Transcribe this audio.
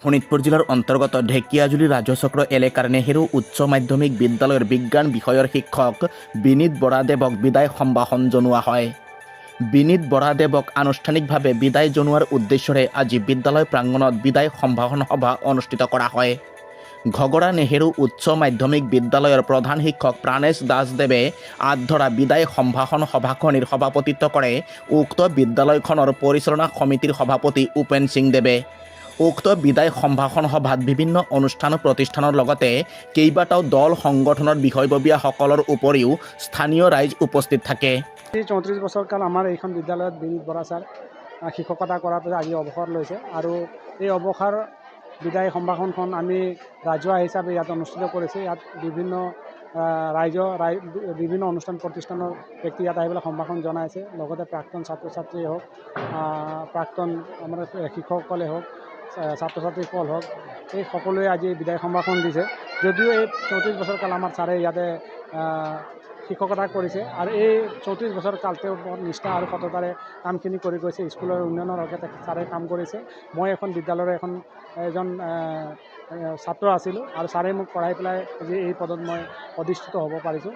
শোণিতপুৰ জেলাৰ অন্তৰ্গত ঢেকিয়াজুলি ৰাজচক্ৰ এলাকাৰ নেহেৰু উচ্চ মাধ্যমিক বিদ্যালয়েৰ বিজ্ঞান বিষয়েৰ শিক্ষক বিনীত বৰাদেৱক বিদায় সম্ভাষণ জনোৱা হয়। বিনীত বৰাদেৱক আনুষ্ঠানিকভাৱে বিদায় জনোৱাৰ উদ্দেশ্যৰে আজি বিদ্যালয় প্ৰাংগণত বিদায় সম্ভাষণ সভা অনুষ্ঠিত কৰা হয়। ঘগৰা নেহেৰু উচ্চ মাধ্যমিক বিদ্যালয়ৰ প্ৰধান শিক্ষক প্ৰাণেশ দাসদেৱে আগধৰা বিদায় সম্ভাষণ সভাখনিৰ সভাপতিত্ব কৰে উক্ত বিদ্যালয়খনৰ পৰিচালনা সমিতিৰ সভাপতি উপেন সিং দেৱে। উক্ত বিদায় সম্ভাষণ সভাত বিভিন্ন অনুষ্ঠান প্ৰতিষ্ঠানৰ লগতে কেইবাটাও দল সংগঠনৰ বিষয়ববীয়াসকলৰ উপৰিও স্থানীয় ৰাইজ উপস্থিত থাকে। 34 বছৰ কাল আমাৰ এইখন বিদ্যালয়ত বিনীত বৰা ছাৰ শিক্ষকতা কৰাৰ পিছত আজি অৱসৰ লৈছে আৰু এই অৱসৰ বিদায় সম্ভাষণখন আমি ৰাজহুৱা হিচাপে ইয়াত অনুষ্ঠিত কৰিছে। ইয়াত বিভিন্ন বিভিন্ন অনুষ্ঠান প্ৰতিষ্ঠানৰ ব্যক্তি ইয়াত আহি পেলাই সম্ভাষণ জনাইছে। লগতে প্ৰাক্তন ছাত্ৰ ছাত্ৰীয়ে হওক, প্ৰাক্তন আমাৰ শিক্ষকসকলে হওক, ছাত্ৰ ছাত্ৰীসকল হওক, এই সকলোৱে আজি বিদায় সম্ভাষণ দিছে। যদিও এই 34 বছৰ কাল আমাৰ ছাৰে ইয়াতে শিক্ষকতা কৰিছে আৰু এই 34 বছৰ কাল তেওঁ নিষ্ঠা আৰু সততাৰে কামখিনি কৰি গৈছে। স্কুলৰ উন্নয়নৰ হকে ছাৰে কাম কৰিছে। মই এখন বিদ্যালয়ৰ এজন ছাত্ৰ আছিলোঁ আৰু ছাৰে মোক পঢ়াই পেলাই আজি এই পদত মই অধিষ্ঠিত হ'ব পাৰিছোঁ।